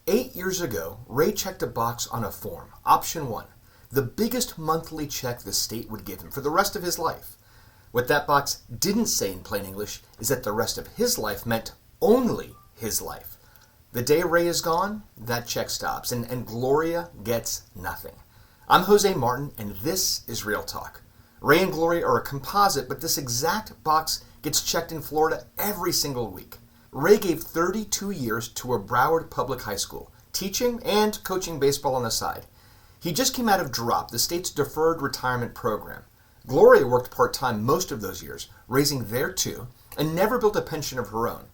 8 years ago, Ray checked a box on a form, option 1, the biggest monthly check the state would give him for the rest of his life. What that box didn't say in plain English is that the rest of his life meant only his life. The day Ray is gone, that check stops, and Gloria gets nothing. I'm Jose Martin, and this is Real Talk. Ray and Gloria are a composite, but this exact box gets checked in Florida every single week. Ray gave 32 years to a Broward public high school, teaching and coaching baseball on the side. He just came out of DROP, the state's deferred retirement program. Gloria worked part-time most of those years, raising their two, and never built a pension of her own.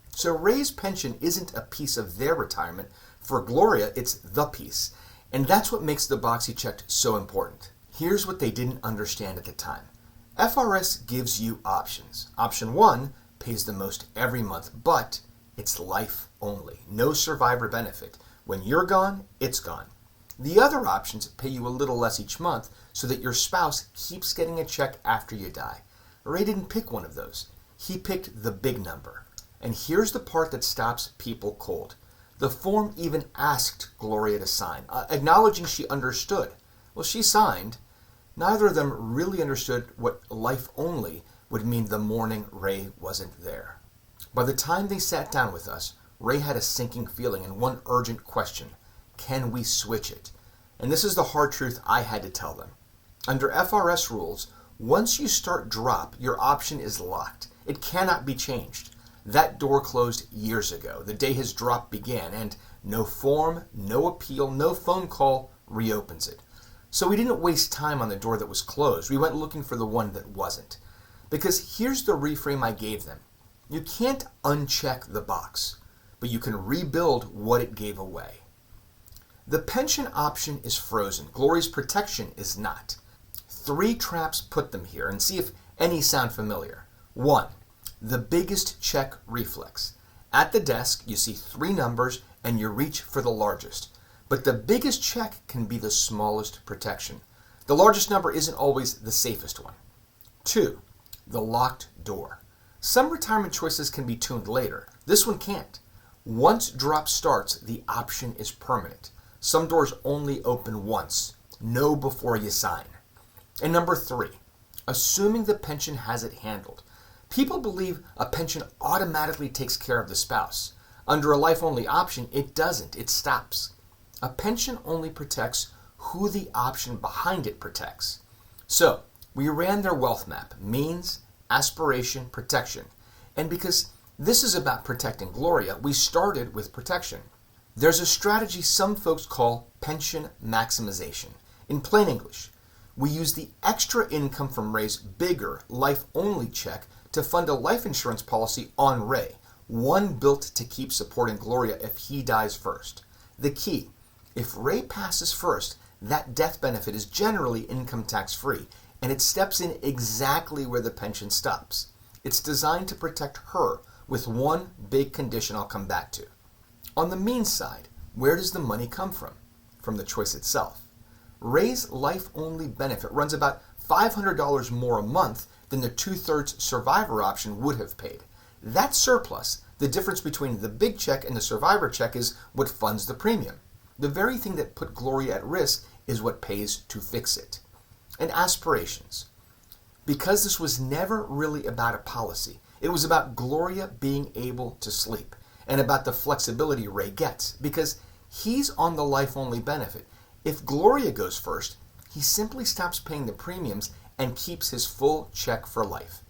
So Ray's pension isn't a piece of their retirement. For Gloria, it's the piece. And that's what makes the box he checked so important. Here's what they didn't understand at the time. FRS gives you options. Option 1 pays the most every month, but it's life only. No survivor benefit. When you're gone, it's gone. The other options pay you a little less each month so that your spouse keeps getting a check after you die. Ray didn't pick one of those. He picked the big number. And here's the part that stops people cold. The form even asked Gloria to sign, acknowledging she understood. Well, she signed. Neither of them really understood what life only would mean the morning Ray wasn't there. By the time they sat down with us, Ray had a sinking feeling and one urgent question. Can we switch it? And this is the hard truth I had to tell them. Under FRS rules, once you start DROP, your option is locked. It cannot be changed. That door closed years ago, the day his DROP began, and no form, no appeal, no phone call reopens it. So we didn't waste time on the door that was closed. We went looking for the one that wasn't. Because here's the reframe I gave them. You can't uncheck the box, but you can rebuild what it gave away. The pension option is frozen. Gloria's protection is not. 3 traps put them here, and see if any sound familiar. 1, the biggest check reflex. At the desk, you see 3 numbers, and you reach for the largest. But the biggest check can be the smallest protection. The largest number isn't always the safest one. 2, the locked door. Some retirement choices can be tuned later. This one can't. Once DROP starts, the option is permanent. Some doors only open once. Know before you sign. And number 3, assuming the pension has it handled. People believe a pension automatically takes care of the spouse. Under a life-only option, it doesn't. It stops. A pension only protects who the option behind it protects. So, we ran their wealth map, means, aspiration, protection. And because this is about protecting Gloria, we started with protection. There's a strategy some folks call pension maximization. In plain English, we use the extra income from Ray's bigger life-only check to fund a life insurance policy on Ray, one built to keep supporting Gloria if he dies first. The key, if Ray passes first, that death benefit is generally income tax-free, and it steps in exactly where the pension stops. It's designed to protect her with one big condition I'll come back to. On the means side, where does the money come from? From the choice itself. Ray's life-only benefit runs about $500 more a month than the 2/3 survivor option would have paid. That surplus, the difference between the big check and the survivor check, is what funds the premium. The very thing that put Gloria at risk is what pays to fix it. And aspirations. Because this was never really about a policy, it was about Gloria being able to sleep, and about the flexibility Ray gets, because he's on the life-only benefit. If Gloria goes first, he simply stops paying the premiums and keeps his full check for life.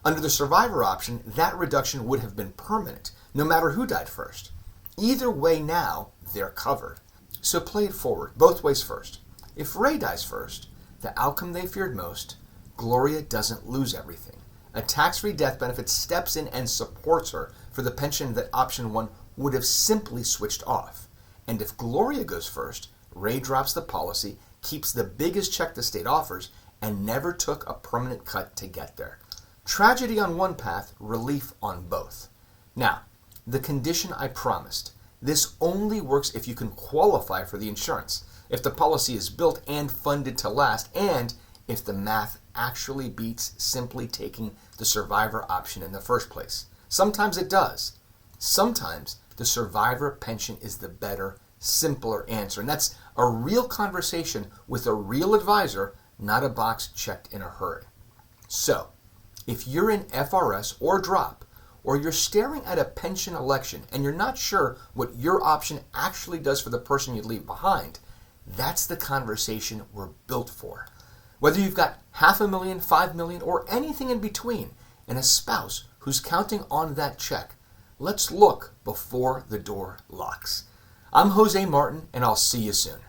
Under the survivor option, that reduction would have been permanent, no matter who died first. Either way now, they're covered. So play it forward, both ways first. If Ray dies first, the outcome they feared most, Gloria doesn't lose everything. A tax-free death benefit steps in and supports her for the pension that option 1 would have simply switched off. And if Gloria goes first, Ray drops the policy, keeps the biggest check the state offers, and never took a permanent cut to get there. Tragedy on one path, relief on both. Now, the condition I promised. This only works if you can qualify for the insurance, if the policy is built and funded to last, and if the math actually beats simply taking the survivor option in the first place. Sometimes it does. Sometimes the survivor pension is the better, simpler answer. And that's a real conversation with a real advisor, not a box checked in a hurry. So, if you're in FRS or DROP, or you're staring at a pension election and you're not sure what your option actually does for the person you leave behind, that's the conversation we're built for. Whether you've got $500,000, $5 million, or anything in between, and a spouse who's counting on that check, let's look before the door locks. I'm Jose Martin, and I'll see you soon.